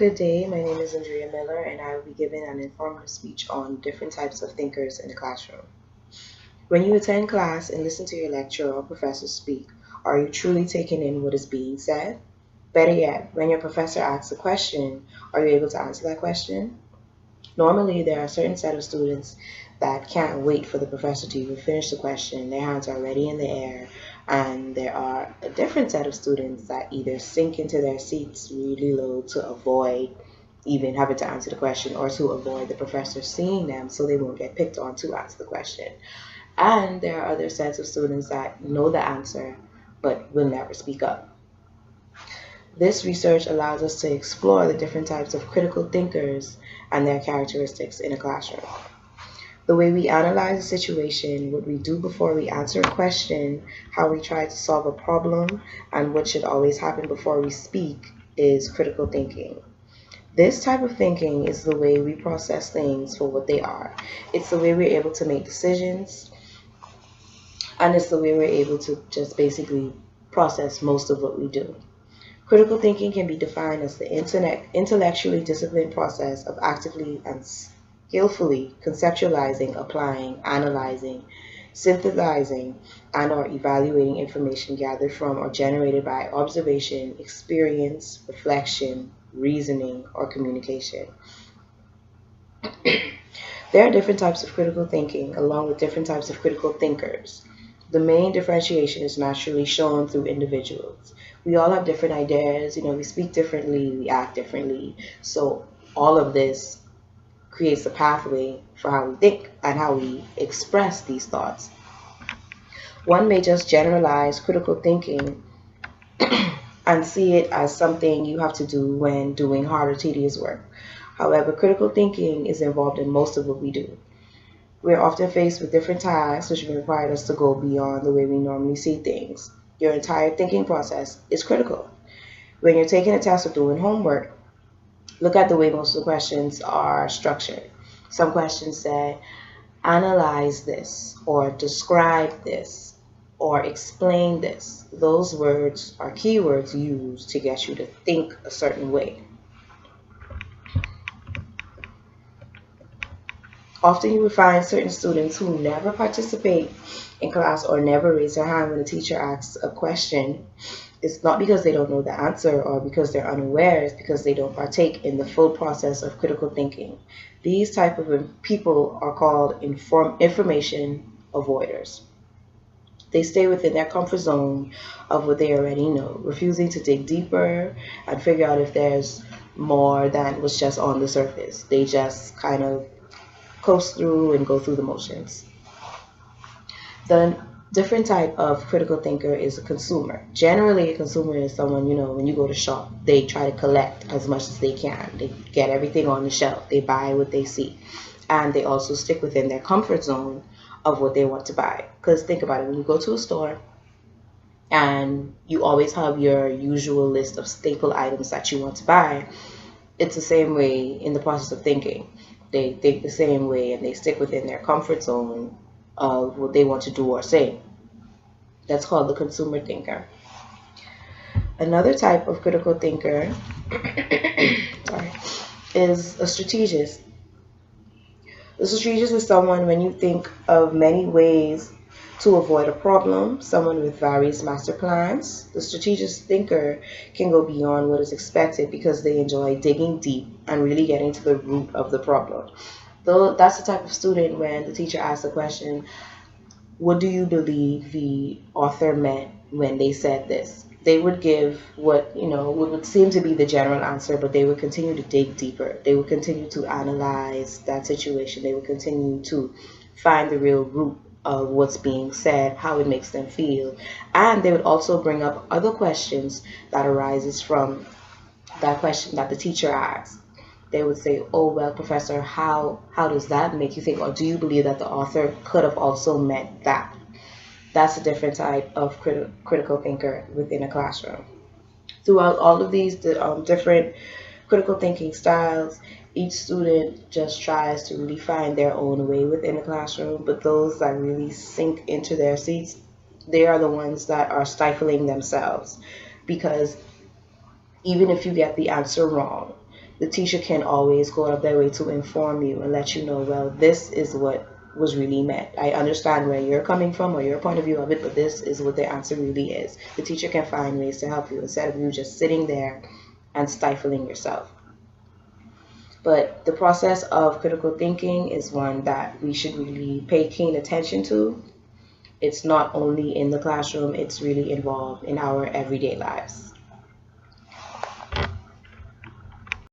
Good day, my name is Andrea Miller, and I will be giving an informative speech on different types of thinkers in the classroom. When you attend class and listen to your lecturer or professor speak, are you truly taking in what is being said? Better yet, when your professor asks a question, are you able to answer that question? Normally, there are a certain set of students that can't wait for the professor to even finish the question. Their hands are already in the air, and there are a different set of students that either sink into their seats really low to avoid even having to answer the question or to avoid the professor seeing them so they won't get picked on to answer the question. And there are other sets of students that know the answer but will never speak up. This research allows us to explore the different types of critical thinkers and their characteristics in a classroom. The way we analyze a situation, what we do before we answer a question, how we try to solve a problem, and what should always happen before we speak is critical thinking. This type of thinking is the way we process things for what they are. It's the way we're able to make decisions, and it's the way we're able to just basically process most of what we do. Critical thinking can be defined as the intellectually disciplined process of actively and skillfully conceptualizing, applying, analyzing, synthesizing, and/or evaluating information gathered from or generated by observation, experience, reflection, reasoning, or communication. There are different types of critical thinking, along with different types of critical thinkers. The main differentiation is naturally shown through individuals. We all have different ideas, we speak differently, we act differently. So all of this creates a pathway for how we think and how we express these thoughts. One may just generalize critical thinking and see it as something you have to do when doing hard or tedious work. However, critical thinking is involved in most of what we do. We're often faced with different tasks which require us to go beyond the way we normally see things. Your entire thinking process is critical. When you're taking a test or doing homework, look at the way most of the questions are structured. Some questions say, analyze this, or describe this, or explain this. Those words are keywords used to get you to think a certain way. Often you would find certain students who never participate in class or never raise their hand when the teacher asks a question. It's not because they don't know the answer or because they're unaware, it's because they don't partake in the full process of critical thinking. These type of people are called information avoiders. They stay within their comfort zone of what they already know, refusing to dig deeper and figure out if there's more than what's just on the surface. They just kind of coast through and go through the motions. The different type of critical thinker is a consumer. Generally, a consumer is someone, when you go to shop, they try to collect as much as they can. They get everything on the shelf. They buy what they see. And they also stick within their comfort zone of what they want to buy. Because think about it, when you go to a store and you always have your usual list of staple items that you want to buy, it's the same way in the process of thinking. They think the same way and they stick within their comfort zone of what they want to do or say. That's called the consumer thinker. Another type of critical thinker is a strategist. The strategist is someone when you think of many ways to avoid a problem, someone with various master plans. The strategist thinker can go beyond what is expected because they enjoy digging deep and really getting to the root of the problem. Though that's the type of student when the teacher asks the question, what do you believe the author meant when they said this? They would give what would seem to be the general answer, but they would continue to dig deeper. They would continue to analyze that situation. They would continue to find the real root of what's being said, how it makes them feel. And they would also bring up other questions that arises from that question that the teacher asked. They would say, oh, well, professor, how does that make you think? Or do you believe that the author could have also meant that? That's a different type of critical thinker within a classroom. Throughout all of these different critical thinking styles, each student just tries to really find their own way within the classroom, but those that really sink into their seats, they are the ones that are stifling themselves, because even if you get the answer wrong, the teacher can always go out of their way to inform you and let you know, well, this is what was really meant. I understand where you're coming from or your point of view of it, but this is what the answer really is. The teacher can find ways to help you instead of you just sitting there and stifling yourself. But the process of critical thinking is one that we should really pay keen attention to. It's not only in the classroom, it's really involved in our everyday lives.